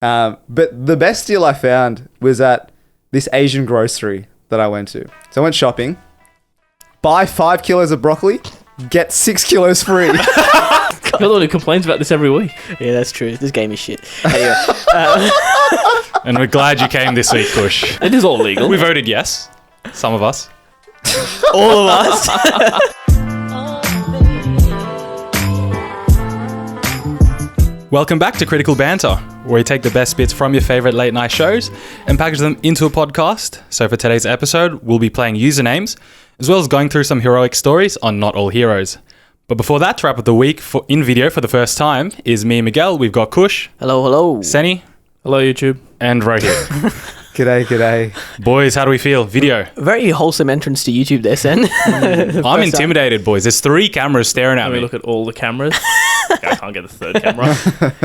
But the best deal I found was at this Asian grocery that I went to. So I went shopping. Buy 5 kilos of broccoli, get 6 kilos free. You're the one who complains about this every week. Yeah, that's true. This game is shit. Anyway, And we're glad you came this week, Kush. It is all legal. We voted yes. Some of us. all of us. Welcome back to Critical Banter, where we take the best bits from your favourite late night shows and package them into a podcast. So for today's episode, we'll be playing usernames, as well as going through some heroic stories on Not All Heroes. But before that, to wrap up the week in video for the first time is me and Miguel. We've got Kush. Hello. Seni. Hello, YouTube. And Rohit. G'day. Boys, how do we feel? Video. Very wholesome entrance to YouTube there, Sen. I'm intimidated, boys. There's 3 cameras staring at Let me. me look at all the cameras. I can't get the third camera.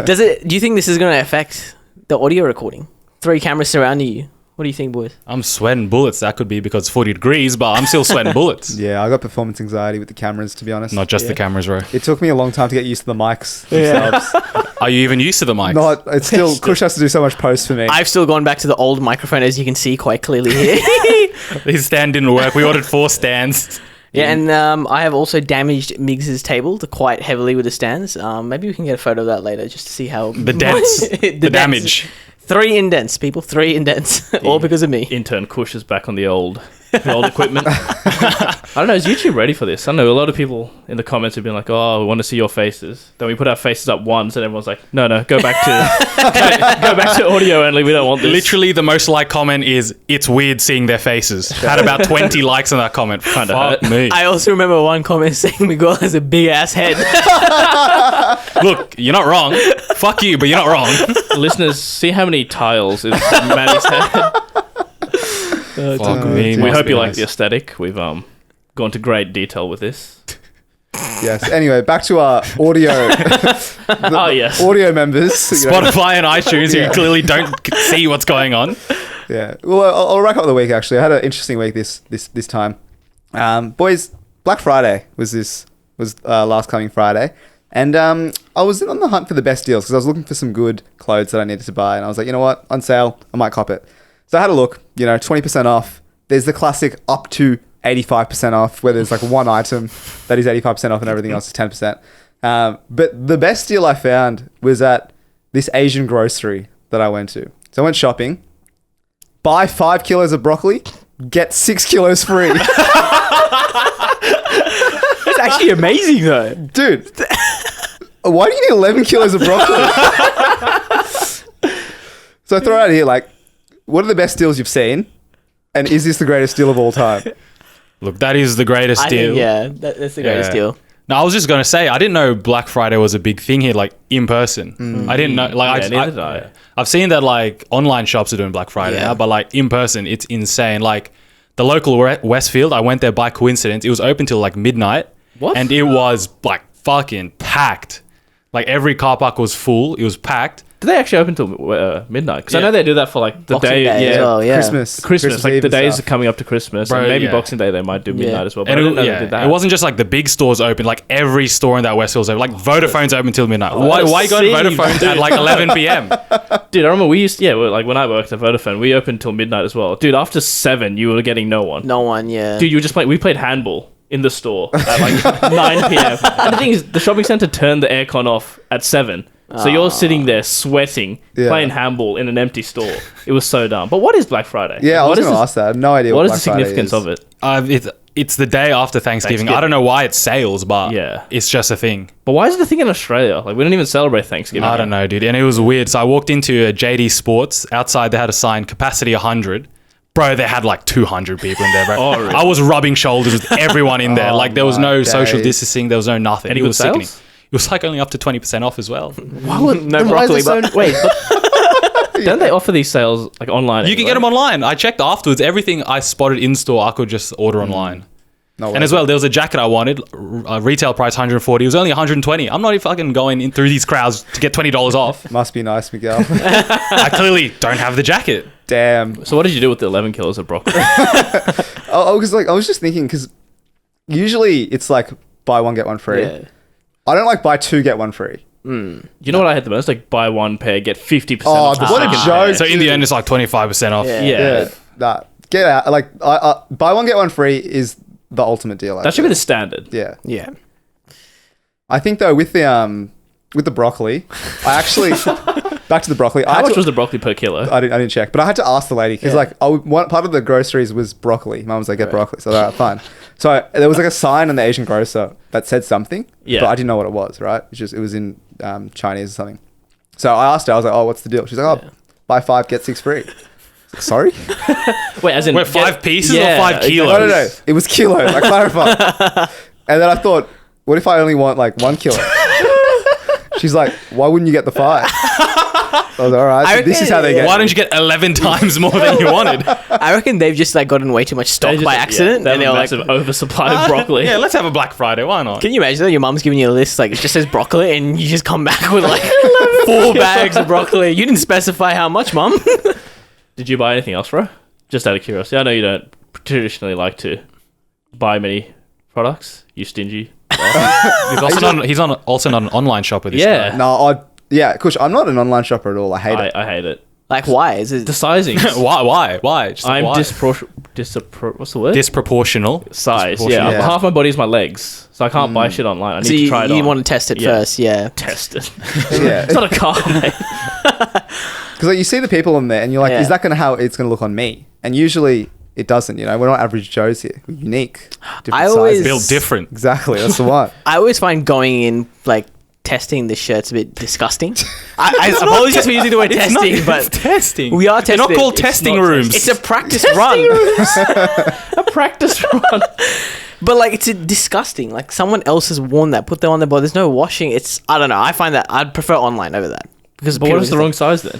Do you think this is going to affect the audio recording? 3 cameras surrounding you. What do you think, boys? I'm sweating bullets. That could be because it's 40 degrees, but I'm still sweating bullets. Yeah, I got performance anxiety with the cameras, to be honest. Not just the cameras, bro. It took me a long time to get used to the mics themselves. Are you even used to the mics? No, it's still... Kush has to do so much post for me. I've still gone back to the old microphone, as you can see quite clearly here. His stand didn't work. We ordered 4 stands. Yeah, and I have also damaged Miggs's table quite heavily with the stands. Maybe we can get a photo of that later just to see how... The dents. the damage. 3 indents, people. 3 indents. All because of me. Intern Kush is back on the old equipment. I don't know, is YouTube ready for this? I know a lot of people in the comments have been like, oh, we want to see your faces. Then we put our faces up once and everyone's like, no, go back to go back to audio only. We don't want this. Literally the most liked comment is, it's weird seeing their faces. Had about 20 likes on that comment. Kinda Fuck hurt. me. I also remember one comment saying Miguel has a big ass head. Look, you're not wrong. Fuck you, but you're not wrong. Listeners, see how many tiles is Maddie's head. Fuck me. We must hope be you nice. like the aesthetic. We've gone to great detail with this. Yes. Anyway, back to our audio. Yes. Audio members. you know. Spotify and iTunes, who clearly don't see what's going on. Yeah. Well, I'll wrap up the week, actually. I had an interesting week this time. Boys, Black Friday was last coming Friday. And I was on the hunt for the best deals because I was looking for some good clothes that I needed to buy. And I was like, you know what? On sale, I might cop it. So I had a look, 20% off. There's the classic up to 85% off, where there's like one item that is 85% off and everything else is 10%. But the best deal I found was at this Asian grocery that I went to. So I went shopping. Buy 5 kilos of broccoli, get 6 kilos free. It's actually amazing, though. Dude, why do you need 11 kilos of broccoli? So I throw it out here, like, what are the best deals you've seen? And is this the greatest deal of all time? Look, that is the greatest I deal. think, that's the greatest deal. No, I was just going to say, I didn't know Black Friday was a big thing here, like, in person. I didn't know. Like, neither did I. I've seen that, like, online shops are doing Black Friday now, but, like, in person, it's insane. Like, the local Westfield, I went there by coincidence. It was open till, like, midnight. What? And it was, like, fucking packed. Like, every car park was full. It was packed. Do they actually open till midnight? Because I know they do that for like the Boxing day. Day as well, yeah. Christmas like Eve the and days stuff. coming up to Christmas, Bro, and maybe yeah. Boxing Day they might do midnight as well. But And I didn't know they did that. it wasn't just like the big stores open, like every store in that Westfield was open. Like Vodafone's open till midnight. Why you going to Vodafone at like 11 p.m? Dude, I remember we used like when I worked at Vodafone, we opened till midnight as well. Dude, after 7, you were getting no one. No one, yeah. Dude, you were just playing. We played handball in the store at like 9 p.m. And the thing is, the shopping centre turned the aircon off at 7. So you're sitting there sweating, playing handball in an empty store. It was so dumb. But what is Black Friday? Yeah, I was going to ask that. I have no idea What is Black the significance Friday of it? It's the day after Thanksgiving. I don't know why it's sales, but it's just a thing. But why is it a thing in Australia? Like, we don't even celebrate Thanksgiving. I don't know, dude. And it was weird. So I walked into a JD Sports. Outside, they had a sign, capacity 100. Bro, they had like 200 people in there, bro. Oh, really? I was rubbing shoulders with everyone in there. Like, there was no social days. distancing. There was no nothing. Any It good was sickening. sales? It was like only up to 20% off as well. Why would no Why is broccoli? it so- But Wait, but don't they offer these sales like online? You can get them online. I checked afterwards. Everything I spotted in store, I could just order online. No And as well, there was a jacket I wanted, retail price 140. It was only 120. I'm not even fucking going in through these crowds to get $20 off. Must be nice, Miguel. I clearly don't have the jacket. Damn. So what did you do with the 11 kilos of broccoli? I was just thinking, because usually it's like buy one, get one free. yeah. I don't like buy 2, get 1 free. You know what I hate the most? Like buy one pair, get 50% Oh, off the what a second joke. pair. So in the end, it's like 25% off. Yeah. Yeah. Nah, get out. Like, I buy one get one free is the ultimate deal. That should be the standard. Yeah. Yeah. I think though with the broccoli, I actually back to the broccoli. How much was the broccoli per kilo? I didn't check, but I had to ask the lady because one part of the groceries was broccoli. Mum was like, "Get broccoli," so alright, fine. So there was like a sign on the Asian grocer that said something, Yeah. but I didn't know what it was. Right? It was in Chinese or something. So I asked her. I was like, "Oh, what's the deal?" She's like, "Oh, buy 5 get 6 free." Sorry? Wait, as in Wait, 5 pieces or Yeah, 5 kilos? No. It was kilos. I clarified. And then I thought, what if I only want like 1 kilo? She's like, why wouldn't you get the 5? I was like, all right, so this is how they get. Why don't you get 11 times more than you wanted? I reckon they've just like gotten way too much stock by accident, They and have they're a like, massive oversupply of broccoli. Yeah, let's have a Black Friday. Why not? "Can you imagine that your mum's giving you a list like it just says broccoli, and you just come back with like 4 bags of broccoli? You didn't specify how much, mum." Did you buy anything else, bro? Just out of curiosity. I know you don't traditionally like to buy many products. You stingy. He's also not an online shopper. This Yeah. guy. No, Kush, I'm not an online shopper at all. I hate it. I hate it. Like, why? Is it The sizing. Why? Just I'm why? what's the word? Disproportional. Size. Disproportional. Yeah. Half my body is my legs, so I can't buy shit online. I need so to try it on. you want to test it Yeah. first? Yeah. test it. Yeah. It's not a car, mate. Because like, you see the people on there and you're like, Yeah. is that going to how it's going to look on me? And usually it doesn't, you know? We're not average Joes here. We're unique. Different I always- sizes. Built different. Exactly. That's the one. I always find going in like testing the shirts a bit disgusting. I apologize for using the word testing, It's but testing. we are They're testing. not called It's testing not rooms. It's a practice run. A practice run. But like it's disgusting. Like someone else has worn that, put them on their body. There's no washing. I don't know. I find that I'd prefer online over that because But what is the wrong size then?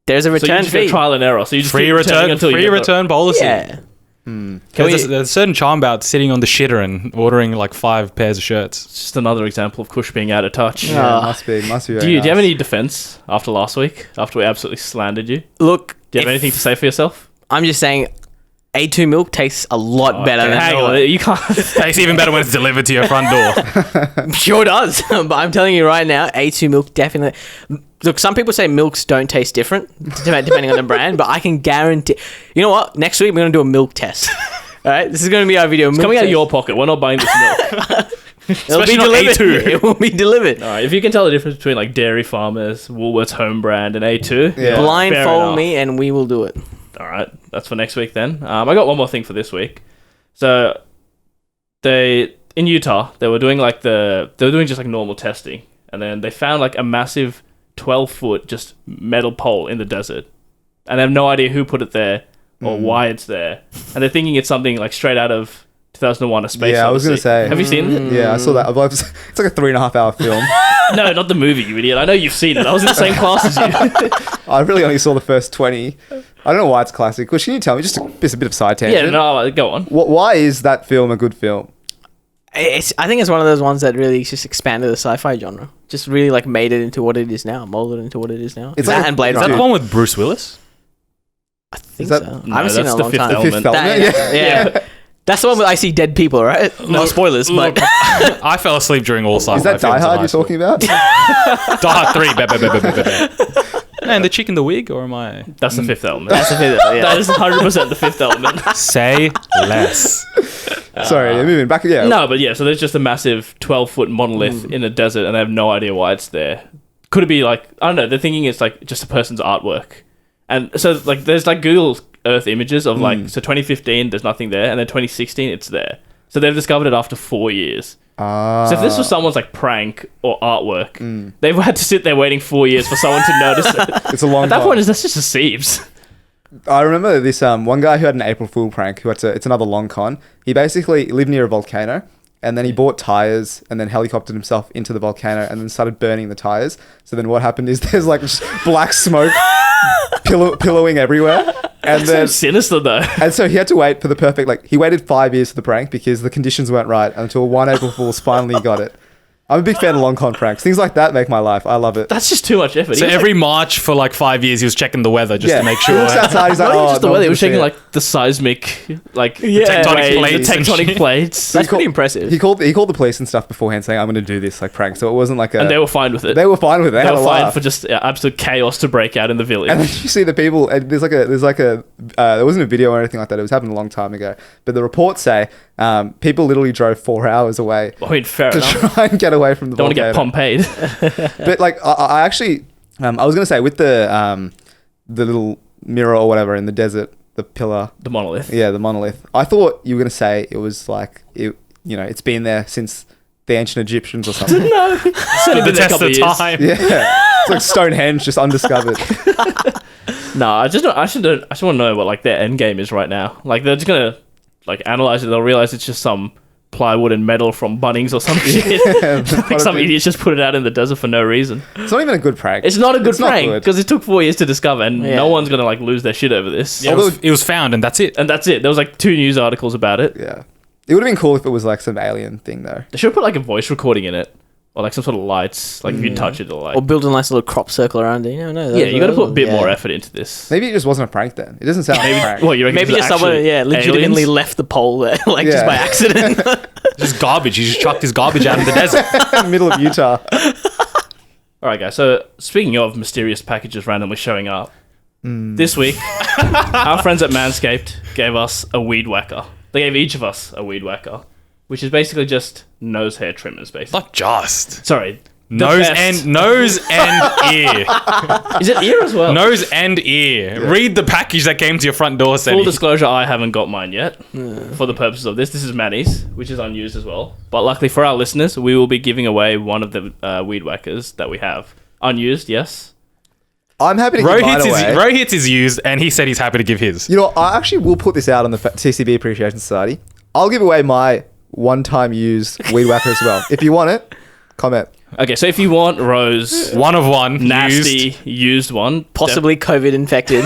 There's a So you return just get fee. trial and error. So you just free keep returning return. until you Free get the- return policy. Yeah. There's a certain charm about sitting on the shitter and ordering like 5 pairs of shirts. It's just another example of Kush being out of touch. Yeah, must be. Very Do you have nice. any defense after last week? After we absolutely slandered you? Look, Do you have anything to say for yourself? I'm just saying, A2 milk tastes a lot better Okay, than hang on. You can't. Tastes even better when it's delivered to your front door. Sure does. But I'm telling you right now, A2 milk definitely. Look, some people say milks don't taste different depending on the brand, but I can guarantee. You know what? Next week we're gonna do a milk test. All right, this is gonna be our video. It's coming out of your pocket. We're not buying this milk. It'll be Especially not delivered. A2. It will be delivered. All right, if you can tell the difference between like Dairy Farmers, Woolworths home brand, and A2, Yeah. fair Blindfold enough. me, and we will do it. All right, that's for next week then. I got one more thing for this week. So in Utah, they were doing just like normal testing, and then they found like a massive 12-foot just metal pole in the desert, and they have no idea who put it there or why it's there, and they're thinking it's something like straight out of 2001: A Space Yeah, I was Odyssey. gonna say. Have you seen it? Yeah, I saw that. It's like a 3.5 hour film. No, not the movie, you idiot. I know you've seen it. I was in the same class as you. I really only saw the first 20. I don't know why it's classic. Kush, can you tell me just a bit of side tangent? Yeah, no, go on. Why is that film a good film? I think it's one of those ones that really just expanded the sci-fi genre. Just really like made it into what it is now, molded it into what it is now. It's That like a- and Blade Is Is that Runner. the one with Bruce Willis? I think that- so. No, I haven't seen it in that's a the long Fifth time. Element. Fifth Element. That- yeah. That's the one where I see dead people, right? No spoilers, but Look, I fell asleep during all sci-fi Is that films Die in Hard high you're school. talking about? Die Hard 3. And the chick in the wig, or am I? That's the Fifth Element. that's the fifth. Yeah. That is 100% the Fifth Element. Say less. Sorry, moving back. Yeah. No, but yeah, so there's just a massive 12-foot monolith in a desert, and they have no idea why it's there. Could it be like, I don't know, they're thinking it's like just a person's artwork. And so like there's like Google Earth images of like, so 2015, there's nothing there, and then 2016, it's there. So they've discovered it after 4 years. So if this was someone's like prank or artwork, they've had to sit there waiting 4 years for someone to notice it. It's a long At that time. point, that's just a Sieves. I remember this one guy who had an April Fool prank. It's another long con. He basically lived near a volcano, and then he bought tires, and then helicoptered himself into the volcano, and then started burning the tires. So then what happened is there's like just black smoke pillowing everywhere, and So then sinister though. and so he had to wait for the perfect. Like he waited 5 years for the prank because the conditions weren't right until one April Fool's finally got it. I'm a big fan of long con pranks. Things like that make my life. I love it. That's just too much effort. So every March for like 5 years, he was checking the weather just to make sure. He looks outside, he's like, Not even just the no weather. He one's was gonna checking see like the seismic, like tectonic the plates and tectonic shit. plates, That's he called- pretty impressive. He called the police and stuff beforehand, saying, "I'm going to do this like prank." So it wasn't like a. and they were fine with it. They were fine with it. They They had were a fine laugh. for just absolute chaos to break out in the village. And then you see the people, and there wasn't a video or anything like that. It was happening a long time ago. But the reports say people literally drove 4 hours away I mean, fair to enough. try and get away from the Don't want to get volcano. Pompeyed. But like, I actually, I was going to say with the little mirror or whatever in the desert, the pillar, The monolith. yeah, the monolith. I thought you were going to say it was like it's been there since the ancient Egyptians or something. No, it's only The been there a test couple of of years. time. Yeah, it's like Stonehenge just undiscovered. No, I just want to know what like their end game is right now. Like they're just gonna like analyze it. They'll realize it's just some plywood and metal from Bunnings or some shit. Like some idiots just put it out in the desert for no reason. It's not even a good prank. It's not a good It's not prank good. because it took 4 years to discover, and Yeah. no one's gonna like lose their shit over this. Yeah, it was found, and that's it. And that's it. There was like 2 news articles about it. Yeah, it would have been cool if it was like some alien thing though. They should put like a voice recording in it, or like some sort of lights. Like if you touch it, it'll like. Or build a nice little crop circle around it. You never know. Yeah, you got to put a bit Yeah. more effort into this. Maybe it just wasn't a prank then. It doesn't sound like a prank. Well, you reckon Maybe it's just someone, actually legitimately aliens? left the pole there, like Yeah. just by accident. Just garbage. He just chucked his garbage out in the desert. Middle of Utah. All right, guys. So speaking of mysterious packages randomly showing up, this week our friends at Manscaped gave us a weed whacker. They gave each of us a weed whacker, which is basically just nose hair trimmers, basically. Not just Sorry, the nose best. and ear. Is it ear as well? Nose and ear. Read the package that came to your front door. Full Senny. disclosure, I haven't got mine yet for the purposes of this. This is Manny's, which is unused as well. But luckily for our listeners, we will be giving away one of the weed whackers that we have. Unused, yes. I'm happy to give mine away. Rohit's is used, and he said he's happy to give his. You know, I actually will put this out on the TCB Appreciation Society. I'll give away my one-time used weed whacker as well. If you want it, comment. Okay, so if you want Rose, One of one. nasty Used. used one, Possibly COVID infected.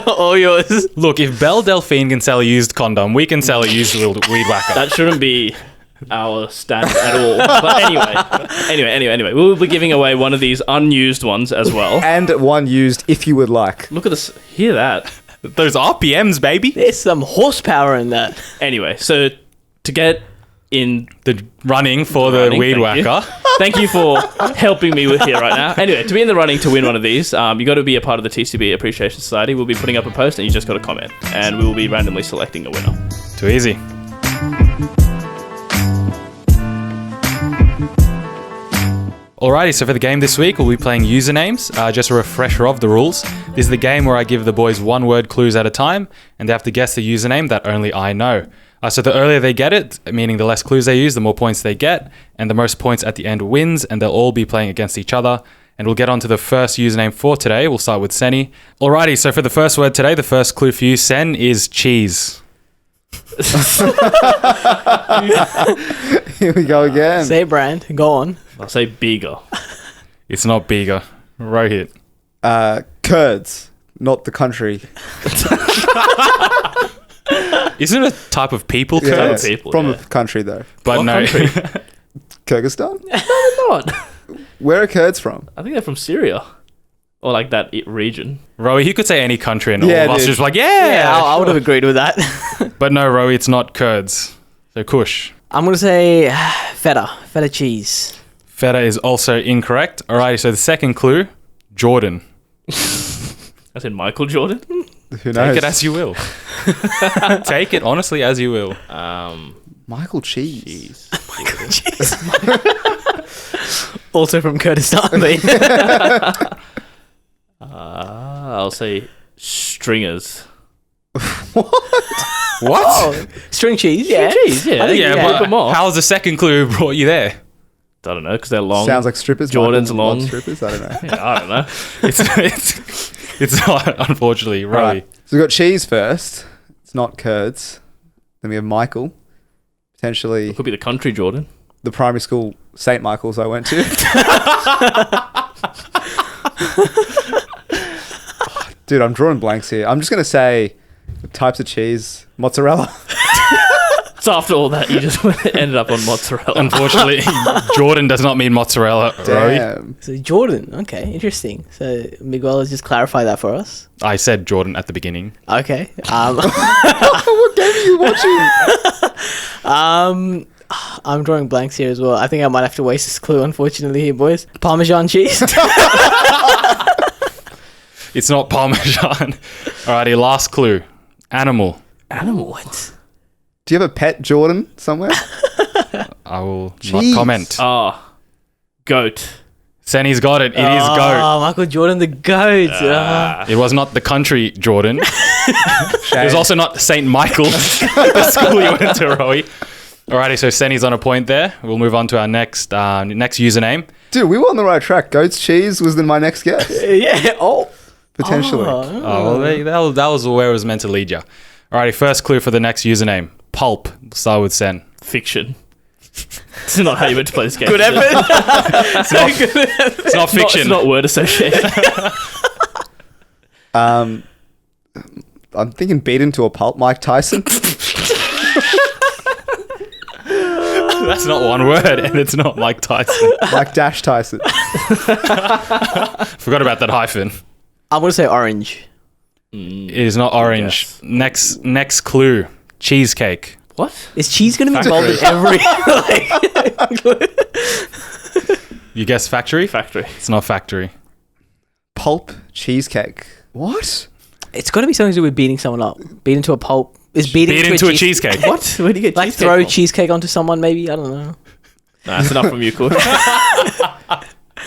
All yours. Look, if Belle Delphine can sell a used condom, we can sell a used weed whacker. that shouldn't be our standard at all. But anyway, we will be giving away one of these unused ones as well. And one used if you would like. Look at this, hear that. Those RPMs, baby. There's some horsepower in that. Anyway, so to get in The running for the running, weed thank you. whacker. Thank you for helping me with here right now. Anyway, to be in the running to win one of these, you got to be a part of the TCB Appreciation Society. We'll be putting up a post and you just got to comment. And we will be randomly selecting a winner. Too easy. Alrighty, so for the game this week, we'll be playing usernames. Just a refresher of the rules. This is the game where I give the boys one-word clues at a time, and they have to guess the username that only I know. So the earlier they get it, meaning the less clues they use, the more points they get, and the most points at the end wins, and they'll all be playing against each other. And we'll get on to the first username for today. We'll start with Senny. Alrighty, so for the first word today, the first clue for you, Sen, is cheese. Here we go again. Say brand. Go on. I'll say bigger. It's not bigger. Rohit. Curds, not the country. Isn't it a type of people Yeah, curds? people, from yeah. a country though. But What no. country? Kyrgyzstan? Not. Where are curds from? I think they're from Syria. Or like that region. Rowie, you could say any country and Yeah, all of us dude. just like, Yeah, I would have agreed with that. But no, Rowie, it's not curds. So Kush. I'm going to say feta. Feta cheese. Feta is also incorrect. Alrighty, so the second clue, Jordan. I said Michael Jordan. Who knows? Take it as you will. Take it honestly as you will. Michael Cheese. Jeez. Also from Kurdistan. I'll say stringers. What? Oh, string cheese, yeah. Cheese, yeah. I think yeah, yeah. Flip but 'em off. how's the second clue brought you there? I don't know, because they're long. Sounds like strippers. Jordan's Michael long. loves strippers. I don't know. Yeah, I don't know. It's not, unfortunately, Rowie. Right. So we got cheese first. It's not curds. Then we have Michael. Potentially Could be the country Jordan. the primary school St. Michael's I went to. Dude, I'm drawing blanks here. I'm just going to say types of cheese. Mozzarella. So after all that, you just ended up on mozzarella. Unfortunately, Jordan does not mean mozzarella. Rowie. Damn. So Jordan. Okay, interesting. So Miguel has just clarified that for us. I said Jordan at the beginning. Okay. What game are you watching? I'm drawing blanks here as well. I think I might have to waste this clue, unfortunately, here, boys. Parmesan cheese. It's not Parmesan. Alrighty, last clue. Animal. Animal. What? Do you have a pet, Jordan, somewhere? I will Jeez. not comment. Goat. Senny's got it. It is goat. Oh, Michael Jordan, the goat. It was not the country Jordan. It was also not St. Michael's, the school you went to, Rowie. Alrighty, so Senny's on a point there. We'll move on to our next username. Dude, we were on the right track. Goat's cheese was my next guess. Yeah. Oh. Potentially. Oh, well, that was where it was meant to lead you. Alrighty, first clue for the next username. Pulp. We'll start with Sen. Fiction. This is not how you meant to play this game. Good effort. It's not fiction. It's not word association. I'm thinking beaten to a pulp, Mike Tyson. That's not one word, and it's not Mike Tyson. Mike Dash Tyson. Forgot about that hyphen. I'm going to say orange. It is not orange. Yes. Next clue. Cheesecake. What? Is cheese going to be involved in every... You guess factory? Factory. It's not factory. Pulp cheesecake. What? It's got to be something to do with beating someone up. Beating to a pulp. Is beating Beat into a cheesecake. What? Where do you get Like cheesecake throw from? cheesecake onto someone, maybe? I don't know. Nah, that's enough from you, Kush.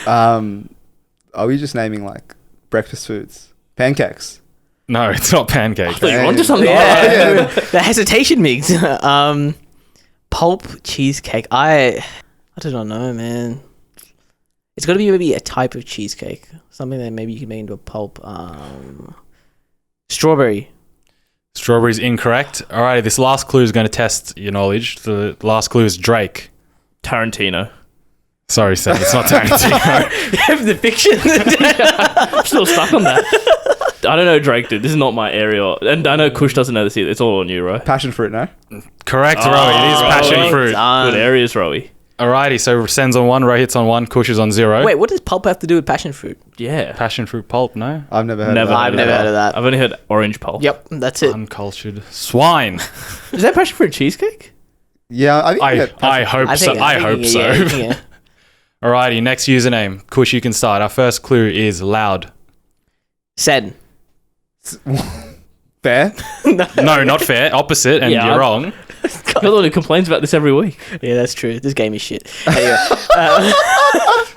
Are we just naming like breakfast foods? Pancakes. No, it's not pancake. So you're onto something. Yeah. The hesitation, Migs. Pulp cheesecake. I do not know, man. It's got to be maybe a type of cheesecake. Something that maybe you can make into a pulp. Strawberry. Strawberry's incorrect. Alrighty, this last clue is going to test your knowledge. The last clue is Drake. Tarantino. Sorry, Sam, it's not Tarantino. The fiction. I'm still stuck on that. I don't know Drake, dude. This is not my area. And I know Kush doesn't know this either. It's all on you, right? Passion fruit, no? Correct, Rowie. It is passion Rowie. fruit. Good areas, Rowie. Alrighty, so Sen's on 1, Ro hits on 1, Kush is on 0. Wait, what does pulp have to do with passion fruit? Yeah. Passion fruit pulp, no? I've never heard Never. of that. I've never heard of that. I've only heard orange pulp. Yep, that's it. Uncultured swine. Is that passion fruit cheesecake? Yeah, I think I hope so. I hope so. Yeah. Alrighty, next username. Kush, you can start. Our first clue is loud. Said. fair. No, not fair. Opposite, and Yeah, you're wrong. You're the one who complains about this every week. Yeah, that's true. This game is shit. Anyway,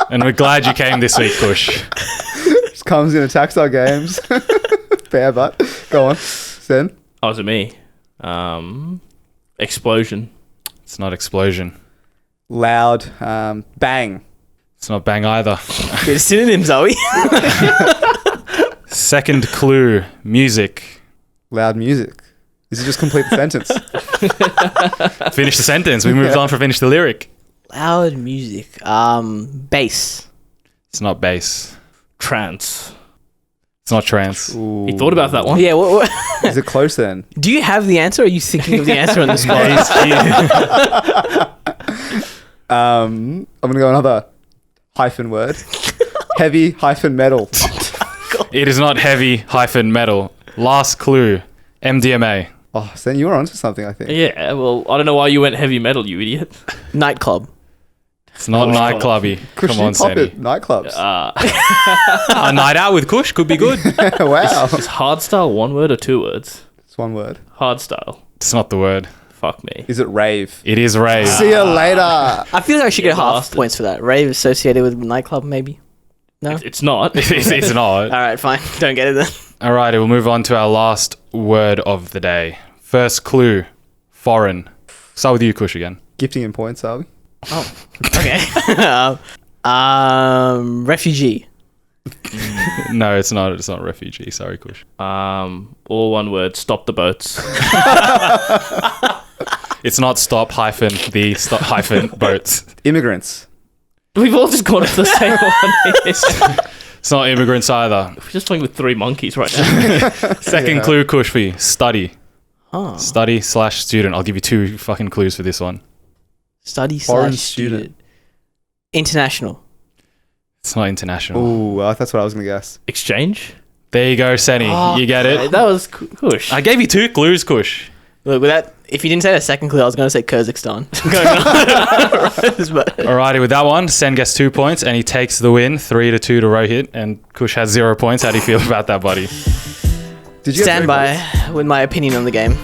And we're glad you came this week, Kush. Just comes in, attacks our games. Fair, but go on. Sen. Oh, is it me? Explosion. It's not explosion. Loud. Bang. It's not bang either. good synonyms, are we? Second clue, music. Loud music. This is just complete the sentence. Finish the sentence. We moved on for finish the lyric. Loud music. Bass. It's not bass. Trance. It's not trance. Ooh. You thought about that one? Yeah. What? Is it close then? Do you have the answer? Or are you thinking of the answer on the spot? I'm gonna go another hyphen word. Heavy hyphen metal. It is not heavy hyphen metal. Last clue, MDMA. Oh, Sen, you were onto something, I think. Yeah, well, I don't know why you went heavy metal, you idiot. Nightclub. It's not Oh, nightclubby. Kush, Come you on, pop Sandy. at nightclubs. A night out with Kush could be good. Wow. Is hardstyle one word or two words? It's one word. Hardstyle. It's not the word. Fuck me. Is it rave? It is rave. See you later. I feel like I should You get half bastard. points for that. Rave associated with nightclub, maybe. No. It's not. It's not. All right, fine. Don't get it then. Alrighty, we'll move on to our last word of the day. First clue, foreign. Start with you, Kush, again. Gifting in points, are we? Okay. Refugee. No, it's not. It's not refugee. Sorry, Kush. All one word. Stop the boats. It's not stop hyphen the stop hyphen boats. Immigrants. We've all just gone for the same one. It's not immigrants either. We're just playing with three monkeys right now. Second clue, Kush, for you. Study. Huh. Study/student. I'll give you 2 fucking clues for this one. Study Foreign / student. International. It's not international. Ooh, that's what I was gonna guess. Exchange? There you go, Senny. You get it. That was Kush. I gave you 2 clues, Kush. Look, with that, if you didn't say the second clue, I was going to say Kyrgyzstan. But- Alrighty, with that one, Sen gets 2 points and he takes the win, 3-2 to Rohit, and Kush has 0 points. How do you feel about that, buddy? Did you get Stand 3 by points? with my opinion on the game.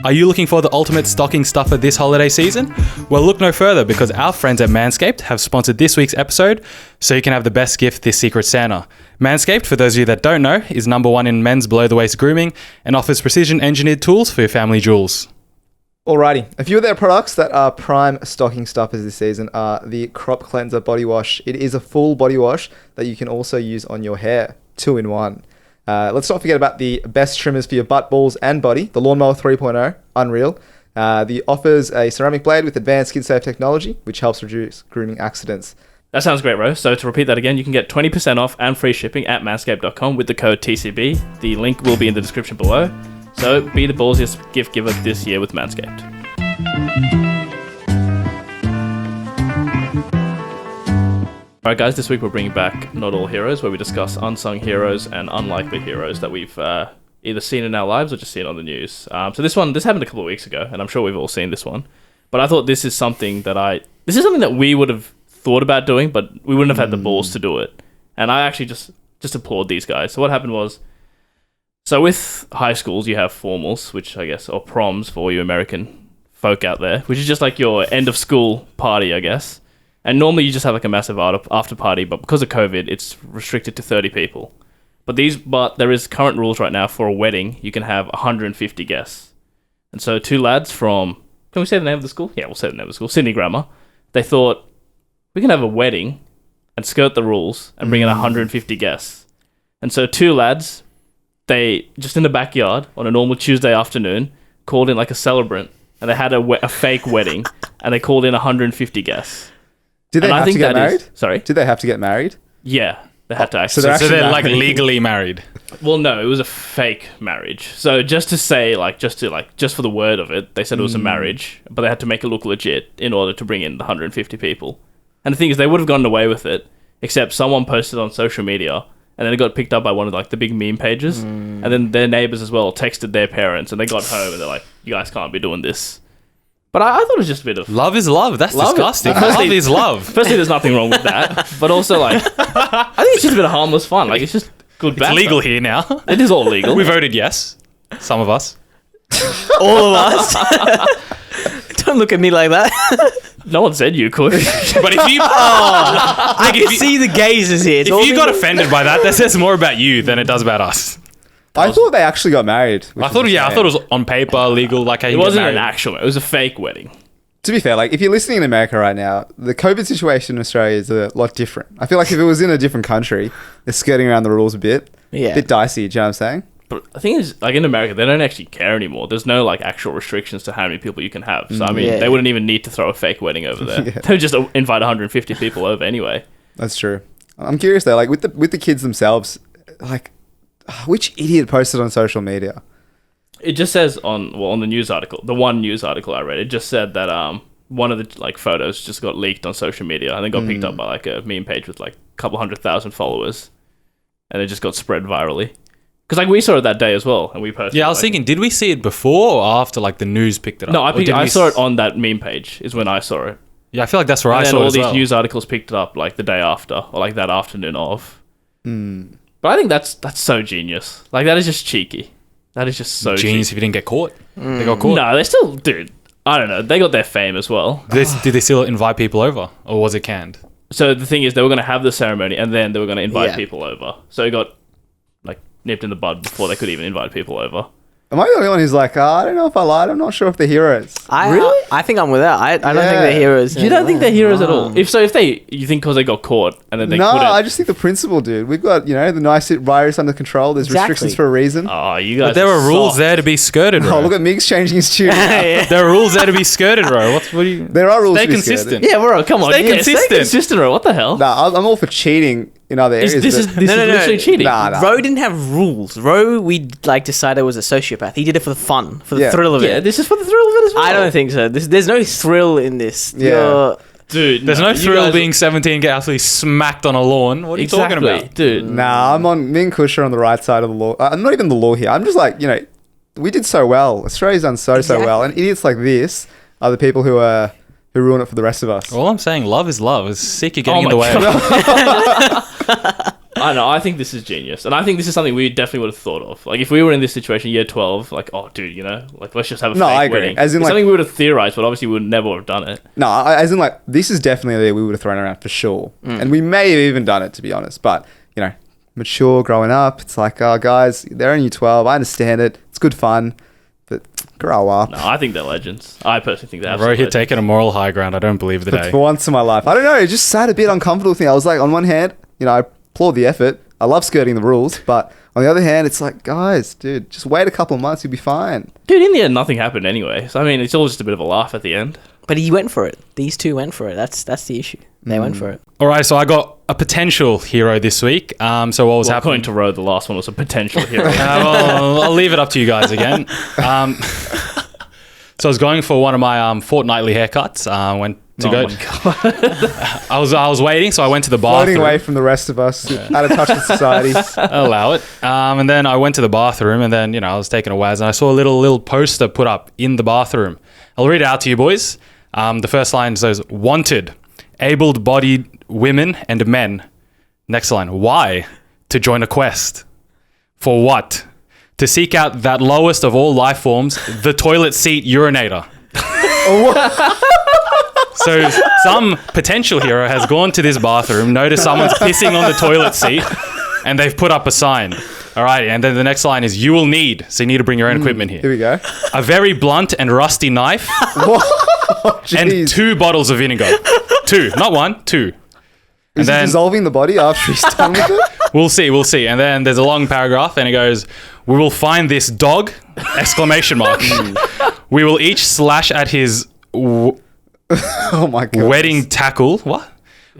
Are you looking for the ultimate stocking stuffer this holiday season? Well, look no further because our friends at Manscaped have sponsored this week's episode so you can have the best gift this Secret Santa. Manscaped, for those of you that don't know, is #1 in men's below-the-waist grooming and offers precision-engineered tools for your family jewels. Alrighty, a few of their products that are prime stocking stuffers this season are the Crop Cleanser Body Wash. It is a full body wash that you can also use on your hair, 2 in 1. Let's not forget about the best trimmers for your butt, balls, and body, the Lawnmower 3.0, unreal. The offers a ceramic blade with advanced skin-safe technology, which helps reduce grooming accidents. That sounds great, Ro. So to repeat that again, you can get 20% off and free shipping at manscaped.com with the code TCB. The link will be in the description below. So be the ballsiest gift giver this year with Manscaped. Alright guys, this week we're bringing back Not All Heroes, where we discuss unsung heroes and unlikely heroes that we've either seen in our lives or just seen on the news. So this happened a couple of weeks ago, and I'm sure we've all seen this one. But I thought this is something that we would have thought about doing, but we wouldn't have had the balls to do it. And I actually just applaud these guys. So what happened was, so with high schools, you have formals, which I guess, or proms for all you American folk out there, which is just like your end of school party, I guess. And normally you just have like a massive after party, but because of COVID, it's restricted to 30 people. But there is current rules right now for a wedding. You can have 150 guests. And so 2 lads from, can we say the name of the school? Yeah, we'll say the name of the school, Sydney Grammar. They thought, we can have a wedding and skirt the rules and bring in 150 guests. And so 2 lads, they, just in the backyard on a normal Tuesday afternoon, called in like a celebrant, and they had a fake wedding, and they called in 150 guests. Did they have to get married? Sorry? Did they have to get married? Yeah, they had to actually. So So they're like married. legally married. Well, no, it was a fake marriage. So just to say, just for the word of it, they said it was a marriage, but they had to make it look legit in order to bring in the 150 people. And the thing is, they would have gotten away with it, except someone posted on social media, and then it got picked up by one of like the big meme pages, and then their neighbors as well texted their parents, and they got home and they're like, "You guys can't be doing this." But I thought it was just a bit of Love is love. That's Love- disgusting. Firstly- Love is love. Firstly, there's nothing wrong with that, but also I think it's just a bit of harmless fun. Like it's just good It's banter. legal here now. It is all legal. We voted yes. Some of us. All of us. Don't look at me like that. No one said you could. But if you I can see the gazes here. It's all if you got been- offended by that says more about you than it does about us. I thought they actually got married. I thought it was on paper, legal, like how you It get wasn't married. an actual. It was a fake wedding. To be fair, like if you're listening in America right now, the COVID situation in Australia is a lot different. I feel like if it was in a different country, they're skirting around the rules a bit. Yeah. Bit dicey, do you know what I'm saying? But the thing is, like in America, they don't actually care anymore. There's no like actual restrictions to how many people you can have. So I mean, Yeah. they wouldn't even need to throw a fake wedding over there. Yeah. They would just invite 150 people over anyway. That's true. I'm curious though, like with the kids themselves, like which idiot posted on social media? It just says on the news article, the one news article I read, it just said that one of the like photos just got leaked on social media and then got picked up by like a meme page with like a couple 100,000 followers, and it just got spread virally. Because like we saw it that day as well, and we posted. Yeah, I was like, thinking, did we see it before or after like the news picked it up? No, Or did I we saw it on that meme page. Is when I saw it. Yeah, I feel like that's where And I then saw all it as these well. news articles picked it up like the day after or like that afternoon of. But I think that's so genius. Like that is just cheeky. That is just so Genius cheeky. if you didn't get caught. They got caught. No, they still, dude. I don't know. They got their fame as well. Did they still invite people over or was it canned? So the thing is, they were going to have the ceremony and then they were going to invite Yeah. people over. So it got like nipped in the bud before they could even invite people over. Am I the only one who's like, I don't know if I lied. I'm not sure if they're heroes. Really? I think I'm with that. I don't think Yeah. they're heroes. You don't think they're heroes at all? No. If you think because they got caught and then they No, couldn't. I just think the principle, dude. We've got, the nice virus under control. There's Exactly. restrictions for a reason. Oh, you guys. But there are were rules soft. there to be skirted, Oh, bro. look at Miggs changing his tune. There are rules there to be skirted, bro. What do you... There are rules Stay to be scared. consistent. Yeah, bro. Come on. Stay consistent. Stay consistent, bro. What the hell? No, I'm all for cheating in other areas. This is but- literally cheating. Nah. Ro didn't have rules. Ro, we like decided was a sociopath. He did it for the fun, for the Yeah. thrill of Yeah, it. this is for the thrill of it as well. I don't think so. There's no thrill in this. Yeah. You're- Dude, There's no you thrill guys- being 17, get absolutely smacked on a lawn. What are you talking about? dude. Nah, I'm on. Me and Kush are on the right side of the law. I'm not even the law here. I'm just like, we did so well. Australia's done so well, and idiots like this are the people who ruin it for the rest of us. All I'm saying, love is love. It's sick of getting Oh in the my way. I know. I think this is genius, and I think this is something we definitely would have thought of. Like, if we were in this situation, year 12, like, oh, dude, like, let's just have a No, fake I agree. wedding. As in, It's like- something we would have theorized, but obviously we would never have done it. No, as in like this is definitely an idea we would have thrown around for sure, and we may have even done it to be honest. But mature, growing up, it's like, oh, guys, they're only 12. I understand it. It's good fun, but grow up. No, I think they're legends. I personally think they're Bro, absolute you're legends. taking a moral high ground. I don't believe the But day. for once in my life, I don't know. It just sat a bit uncomfortable with me. I was like, on one hand, I applaud the effort. I love skirting the rules, but on the other hand, it's like, guys, dude, just wait a couple of months, you'll be fine. Dude, in the end, nothing happened anyway. So, I mean, it's all just a bit of a laugh at the end. But he went for it. These two went for it. That's the issue. They went for it. All right, so I got a potential hero this week. So what was Well, happening? according to Roe, the last one was a potential hero. Well, I'll leave it up to you guys again. So I was going for one of my fortnightly haircuts. Went to go. My God. I was waiting, so I went to the Floating bathroom. away from the rest of us, out of touch with society. Allow it. And then I went to the bathroom, and then I was taking a waz, and I saw a little poster put up in the bathroom. I'll read it out to you, boys. The first line says, "Wanted, able-bodied women and men." Next line, "Why? To join a quest. For what? To seek out that lowest of all life forms, the toilet seat urinator." So some potential hero has gone to this bathroom, noticed someone's pissing on the toilet seat, and they've put up a sign. All right, and then the next line is, "You will need," so you need to bring your own equipment Here here, we go. "a very blunt and rusty knife Oh, and jeez. 2 bottles of vinegar." 2, not 1, 2. And Is he then dissolving the body after he's done with it? we'll see. And then there's a long paragraph, and it goes, "We will find this dog!" Exclamation mark. "We will each slash at his Oh my god. wedding tackle." What?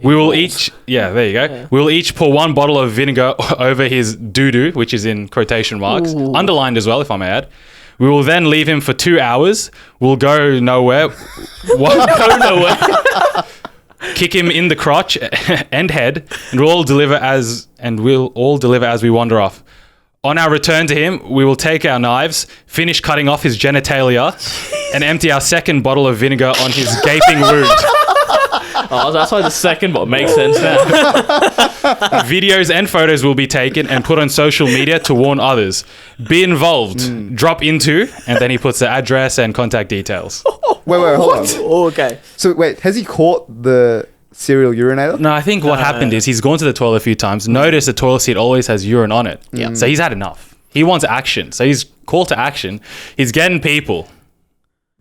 We will each, there you go. We will each pour 1 bottle of vinegar over his doo-doo, which is in quotation marks, underlined as well, if I may add. We will then leave him for 2 hours. We'll go nowhere. Go nowhere. Kick him in the crotch and head, and we'll all deliver as we wander off. On our return to him, we will take our knives, finish cutting off his genitalia, and empty our second bottle of vinegar on his gaping wound. Oh, that's why the second one makes sense now. Videos and photos will be taken and put on social media to warn others. Be involved. Drop into, and then he puts the address and contact details. Wait, hold on. Oh, okay. So wait, has he caught the serial urinator? No, I think what happened is he's gone to the toilet a few times, noticed the toilet seat always has urine on it. Yeah. So he's had enough. He wants action. So he's called to action. He's getting people.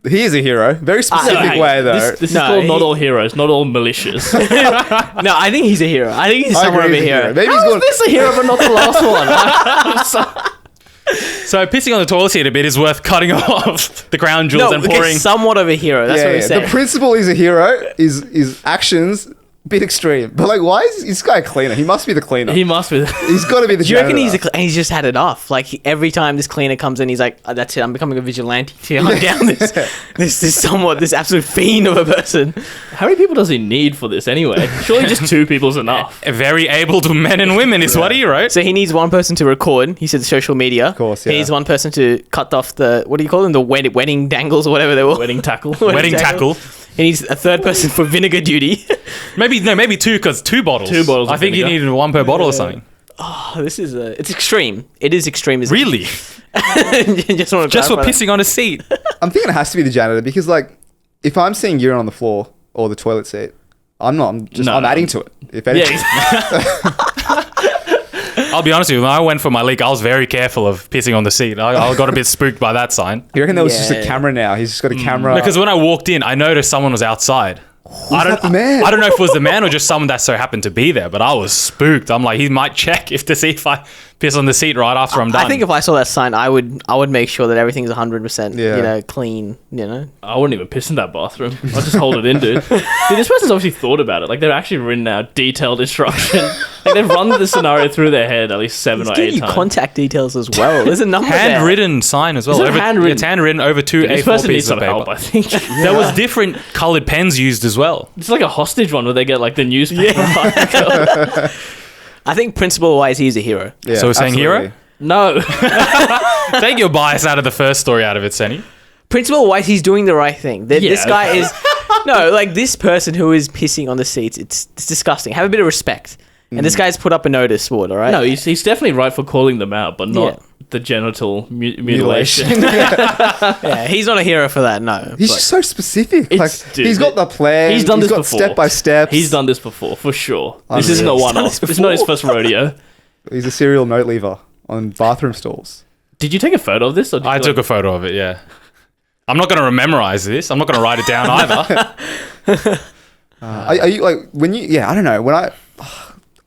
He is a hero. Very specific Hey, way though. This is No, called not he- all heroes, not all malicious. No, I think he's a hero. I think he's I somewhat of agree a he's hero. Maybe he's How going. is this a hero but not the last one? So pissing on the toilet seat a bit is worth cutting off the crown jewels No, and okay, pouring. somewhat of a hero. That's what we're The saying. principle he's a hero. His actions bit extreme. But like, why is this guy a cleaner? He must be the cleaner. He must be. He's got to be the. Do you reckon janitor. and he's just had enough? Like every time this cleaner comes in, he's like, oh, "That's it. I'm becoming a vigilante to hunt down this absolute fiend of a person." How many people does he need for this anyway? Surely just 2 people's enough. Very able to men and women is what he wrote. So he needs one person to record. He said social media. Of course, He yeah. needs one person to cut off the what do you call them? The wedding dangles or whatever they were. Wedding tackle. Wedding tackle. He needs a third person for vinegar duty. Maybe 2 because 2 bottles. 2 bottles I of think you vinegar. needed 1 per bottle or something. Oh, this is it's extreme. It is extreme. Isn't Really? it? Just want to Just for clarify that. pissing on a seat. I'm thinking it has to be the janitor because like, if I'm seeing urine on the floor or the toilet seat, I'm not. I'm adding to it. If anything. Yeah, I'll be honest with you, when I went for my leak, I was very careful of pissing on the seat. I got a bit spooked by that sign. You reckon there was just a Yeah. camera now? He's just got a camera. Because when I walked in, I noticed someone was outside. that the man? I don't know if it was the man or just someone that so happened to be there, but I was spooked. I'm like, he might check to see if I piss on the seat right after I'm done. I think if I saw that sign, I would make sure that everything's 100%, Yeah. clean, I wouldn't even piss in that bathroom. I'll just hold it in, dude. Dude, this person's obviously thought about it. Like, they've actually written out detailed instruction. Like, they've run the scenario through their head at least 7 or 8 Give you times. contact details as well. There's a number there. handwritten sign as well. Is it handwritten? It's handwritten over 2 This A4 person needs pieces of some help, paper. I think. There was different coloured pens used as well. It's like a hostage one where they get, like, the newspaper. I think principle-wise, he's a hero. Yeah, So we're saying hero? No. Take your bias out of the first story out of it, Senny. Principle-wise, he's doing the right thing. This Yeah. guy is... No, like, this person who is pissing on the seats, it's disgusting. Have a bit of respect. And this guy's put up a notice board, all right? No, he's definitely right for calling them out, but not the genital mutilation. Yeah, he's not a hero for that, no. He's but- just so specific. It's- Like, dude, he's got the plan. he's done this got before. step by step. He's done this before, for sure. This Unreal. isn't a He's done one-off. this It's not his before. first rodeo. He's a serial note leaver on bathroom stalls. Did you take a photo of this? Or did I you, took a photo of it, yeah. I'm not going to memorize this. I'm not going to write it down either. Are you like when you? Yeah, I don't know.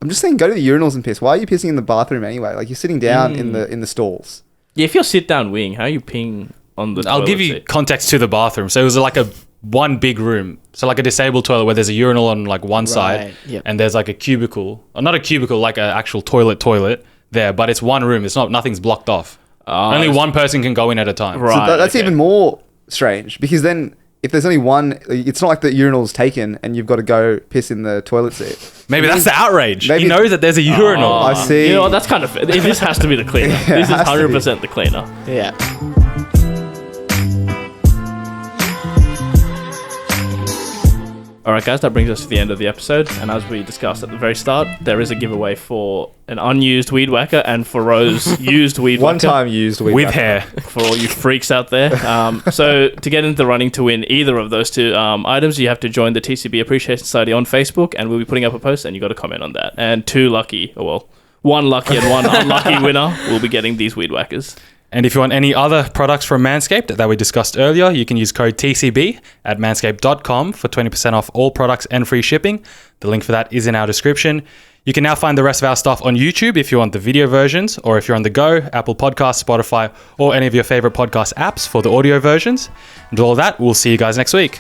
I'm just saying, go to the urinals and piss. Why are you pissing in the bathroom anyway? Like, you're sitting down in the stalls. Yeah, if you're sit-down wing, how are you peeing on the I'll toilet give you seat? context to the bathroom. So it was like one big room. So like a disabled toilet where there's a urinal on like one side yep. and there's like a cubicle. Or not a cubicle, like an actual toilet there. But it's one room. Nothing's blocked off. Only one person can go in at a time. Right. So that's okay. even more strange, because then if there's only one, it's not like the urinal's taken and you've got to go piss in the toilet seat. Maybe that's the outrage. Maybe- He knows that there's a urinal. I see. You know what? That's kind of... This has to be the cleaner. Yeah, This is it has to be. 100% the cleaner. Yeah. All right, guys, that brings us to the end of the episode. And as we discussed at the very start, there is a giveaway for an unused weed whacker and for Rose used weed One whacker. time used weed with whacker. hair. For all you freaks out there. So to get into the running to win either of those two items, you have to join the TCB Appreciation Society on Facebook, and we'll be putting up a post, and you got to comment on that. And one lucky and one unlucky winner will be getting these weed whackers. And if you want any other products from Manscaped that we discussed earlier, you can use code TCB at manscaped.com for 20% off all products and free shipping. The link for that is in our description. You can now find the rest of our stuff on YouTube if you want the video versions, or if you're on the go, Apple Podcasts, Spotify, or any of your favorite podcast apps for the audio versions. And all of that, we'll see you guys next week.